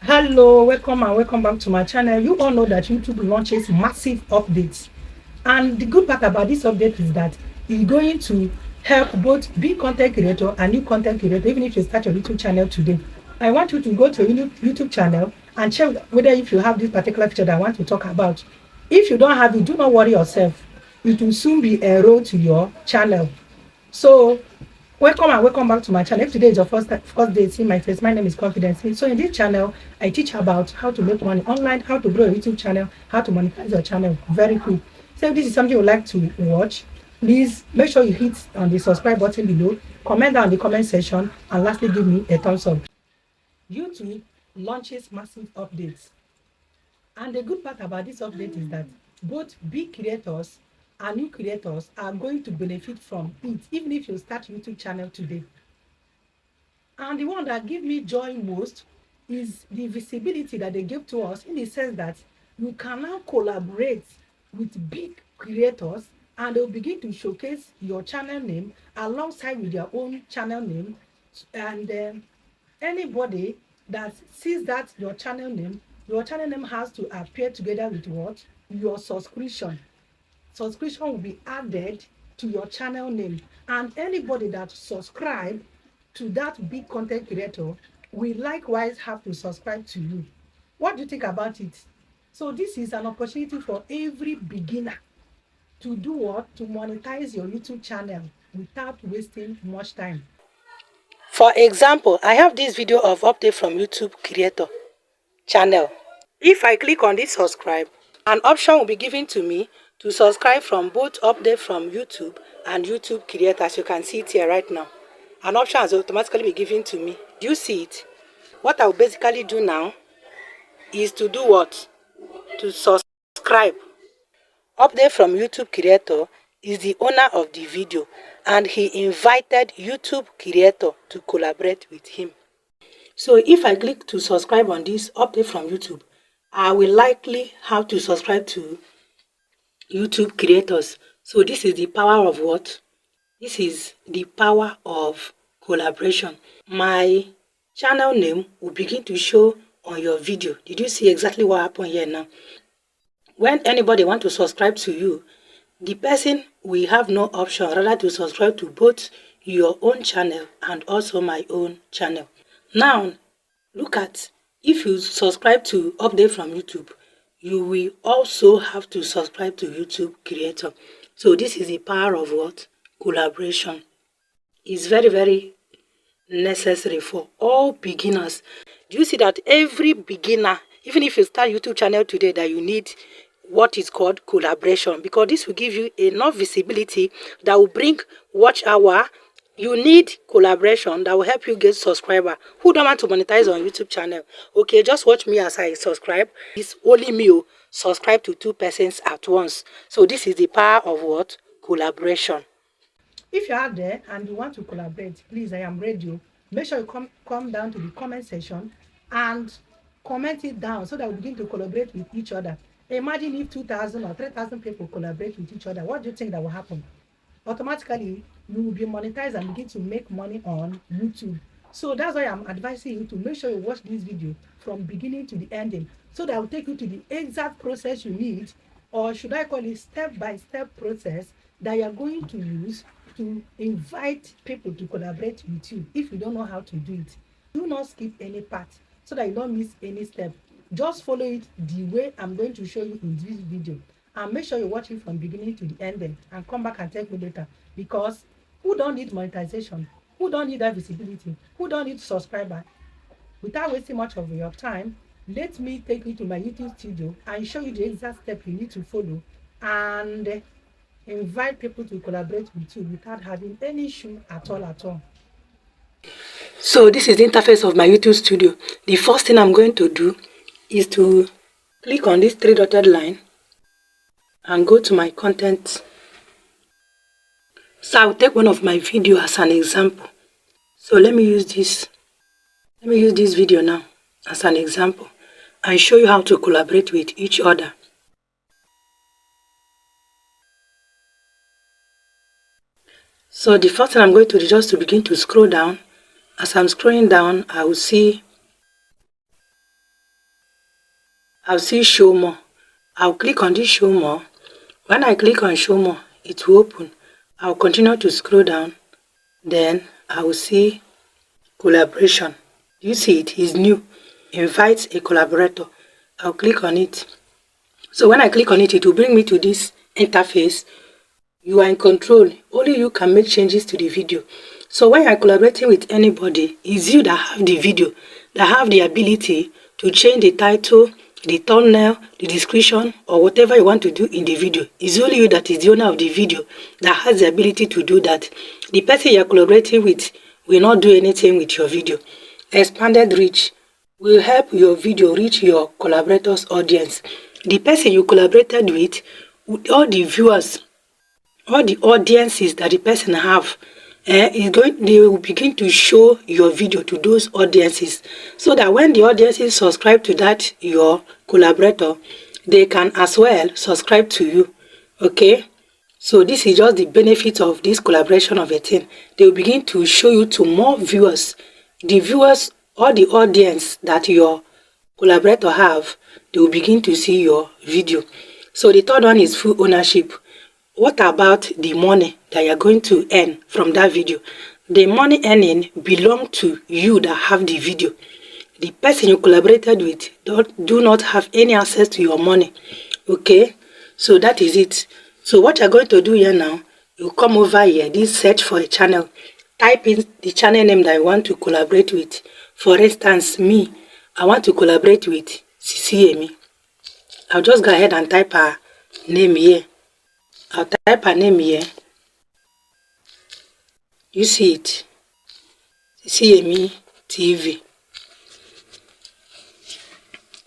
Hello, welcome and welcome back to my channel. You all know that YouTube launches massive updates, and the good part about this update is that it's going to help both big content creator and new content creator. Even if you start your YouTube channel today, I want you to go to your YouTube channel and check whether if you have this particular feature that I want to talk about. If you don't have it, do not worry yourself. It will soon be enrolled to your channel. So welcome and welcome back to my channel. If today is your first day seeing my face, my name is Confidence. So in this channel, I teach about how to make money online, how to grow a YouTube channel, how to monetize your channel very quick. So if this is something you would like to watch, please make sure you hit on the subscribe button below, comment down in the comment section, and lastly give me a thumbs up. YouTube launches massive updates. And the good part about this update is that both big creators and new creators are going to benefit from it, even if you start YouTube channel today. And the one that give me joy most is the visibility that they give to us, in the sense that you can now collaborate with big creators and they'll begin to showcase your channel name alongside with their own channel name. And anybody that sees that your channel name has to appear together with what? Your subscription. Subscription will be added to your channel name, and anybody that subscribe to that big content creator will likewise have to subscribe to you. What do you think about it? So this is an opportunity for every beginner to do what? To monetize your YouTube channel without wasting much time. For example, I have this video of update from YouTube creator channel. If I click on this subscribe, an option will be given to me to subscribe from both update from YouTube and YouTube creator. As you can see it here right now, an option has automatically be given to me. Do you see it? What I will basically do now is to do what? To subscribe. Update from YouTube creator is the owner of the video, and he invited YouTube creator to collaborate with him. So if I click to subscribe on this update from YouTube, I will likely have to subscribe to YouTube creators. So this is the power of what? This is the power of collaboration. My channel name will begin to show on your video. Did you see exactly what happened here now? When anybody want to subscribe to you, the person will have no option rather to subscribe to both your own channel and also my own channel. Now, look at, if you subscribe to update from YouTube, you will also have to subscribe to YouTube creator. So this is the power of what? Collaboration. It's very, very necessary for all beginners. Do you see that every beginner, even if you start YouTube channel today, that you need what is called collaboration, because this will give you enough visibility that will bring watch hour. You need collaboration that will help you get subscriber. Who don't want to monetize on YouTube channel? Okay, just watch me as I subscribe. It's only me subscribe to 2 persons at once. So this is the power of what? Collaboration. If you are there and you want to collaborate, please, I am ready. Make sure you come down to the comment section and comment it down so that we begin to collaborate with each other. Imagine if 2,000 or 3,000 people collaborate with each other. What do you think that will happen? Automatically, you will be monetized and begin to make money on YouTube. So that's why I'm advising you to make sure you watch this video from beginning to the ending, so that will take you to the exact process you need, or should I call it step-by-step process that you are going to use to invite people to collaborate with you. If you don't know how to do it, do not skip any part so that you don't miss any step. Just follow it the way I'm going to show you in this video, and make sure you watch it from beginning to the ending and come back and thank me later. Because who don't need monetization? Who don't need that visibility? Who don't need subscriber? Without wasting much of your time, let me take you to my YouTube studio and show you the exact step you need to follow, and invite people to collaborate with you without having any issue at all. So this is the interface of my YouTube studio. The first thing I'm going to do is to click on this 3-dotted line and go to my content. So I'll take one of my video as an example. So let me use this video now as an example and show you how to collaborate with each other. So the first thing I'm going to do is just to begin to scroll down. As I'm scrolling down, I will see I'll see show more. I'll click on this show more. When I click on show more, it will open. I'll continue to scroll down. Then I will see collaboration. You see it is new. Invite a collaborator. I'll click on it. So when I click on it, it will bring me to this interface. You are in control. Only you can make changes to the video. So when you're collaborating with anybody, it's you that have the video, that have the ability to change the title, the thumbnail, the description, or whatever you want to do in the video. It's only you that is the owner of the video that has the ability to do that. The person you're collaborating with will not do anything with your video. Expanded reach will help your video reach your collaborators' audience. The person you collaborated with all the viewers, all the audiences that the person have, they will begin to show your video to those audiences, so that when the audiences subscribe to that your collaborator, they can as well subscribe to you. Okay, so this is just the benefit of this collaboration of a thing. They will begin to show you to more viewers. The viewers or the audience that your collaborator have, they will begin to see your video. So the third one is full ownership. What about the money that you're going to earn from that video? The money earning belong to you that have the video. The person you collaborated with do not have any access to your money. Okay, so that is it. So what you're going to do here now, you come over here, this search for a channel. Type in the channel name that you want to collaborate with. For instance, me, I want to collaborate with Amy. I'll just go ahead and type her name here. I'll type her name here. You see it. Amy TV.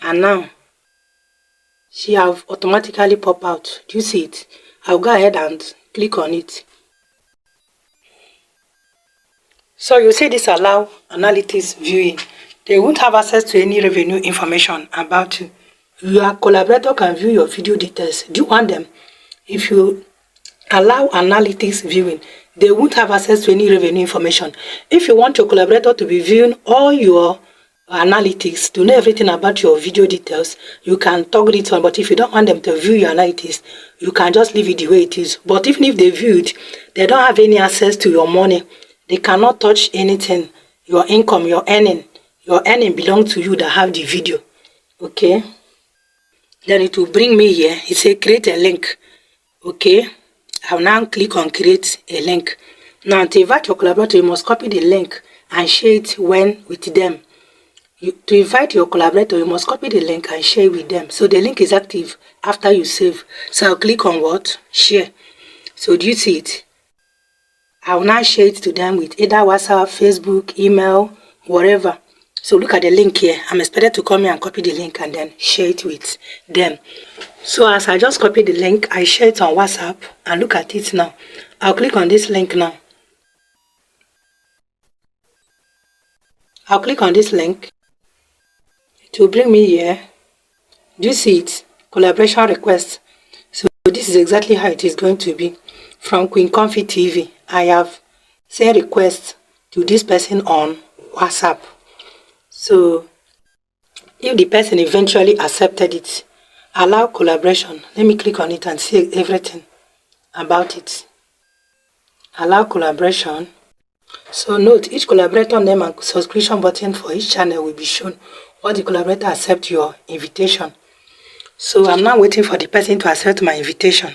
And now, she have automatically pop out. Do you see it? I'll go ahead and click on it. So you see this allow analytics viewing. They won't have access to any revenue information about you. Your collaborator can view your video details. Do you want them? If you allow analytics viewing, they won't have access to any revenue information. If you want your collaborator to be viewing all your analytics, to know everything about your video details, you can toggle it on. But if you don't want them to view your analytics, you can just leave it the way it is. But even if they view it, they don't have any access to your money. They cannot touch anything. Your income, your earning belongs to you that have the video. Okay, then it will bring me here. It says create a link. Okay, I'll now click on create a link. Now to invite your collaborator, you must copy the link and share it with them. To invite your collaborator, you must copy the link and share it with them. So the link is active after you save. So I'll click on what? Share. So do you see it? I will now share it to them with either WhatsApp, Facebook, email, whatever. So look at the link here. I'm expected to come here and copy the link and then share it with them. So as I just copy the link, I share it on WhatsApp and look at it now. I'll click on this link now. I'll click on this link. It will bring me here. Do you see it? Collaboration request. So this is exactly how it is going to be. From Queen Confy TV, I have sent request to this person on WhatsApp. So if the person eventually accepted it, allow collaboration. Let me click on it and see everything about it. Allow collaboration. So note, each collaborator name and subscription button for each channel will be shown once the collaborator accepts your invitation. So I'm now waiting for the person to accept my invitation.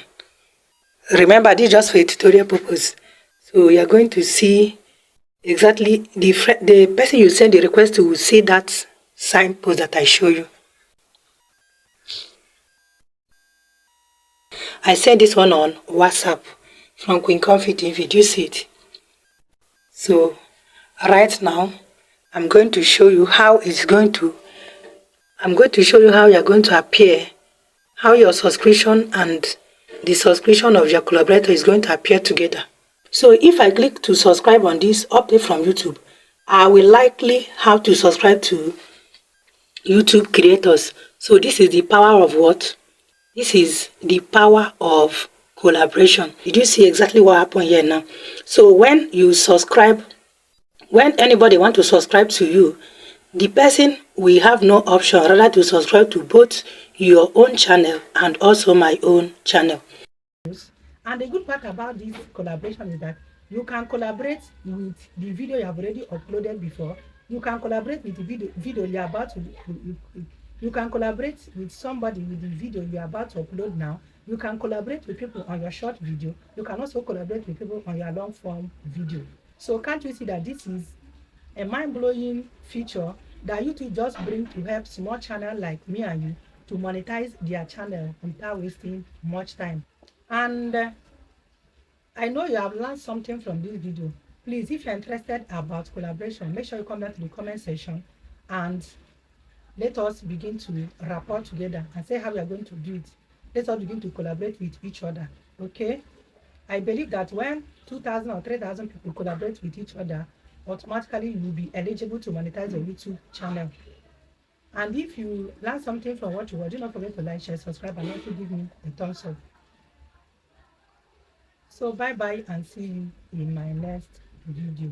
Remember, this is just for a tutorial purpose. So you are going to see exactly the person you send the request to will see that signpost that I show you. I sent this one on WhatsApp from Queen Confy TV. Do you see it? So right now, I'm going to show you how you're going to appear, how your subscription and the subscription of your collaborator is going to appear together. So if I click to subscribe on this update from YouTube, I will likely have to subscribe to YouTube creators. So this is the power of what? This is the power of collaboration. Did you see exactly what happened here now? So when you subscribe, when anybody want to subscribe to you, the person will have no option rather to subscribe to both your own channel and also my own channel. And the good part about this collaboration is that you can collaborate with the video you have already uploaded before. You can collaborate with the video you are about to you can collaborate with somebody with the video you are about to upload now. You can collaborate with people on your short video. You can also collaborate with people on your long form video. So can't you see that this is a mind-blowing feature that YouTube just bring to help small channel like me and you to monetize their channel without wasting much time. And I know you have learned something from this video. Please, if you're interested about collaboration, make sure you come down to the comment section and let us begin to rapport together and say how we are going to do it. Let us begin to collaborate with each other. Okay? I believe that when 2,000 or 3,000 people collaborate with each other, automatically you will be eligible to monetize your YouTube channel. And if you learn something from what you watch, do not forget to like, share, subscribe, and also give me a thumbs up. So bye bye and see you in my next video.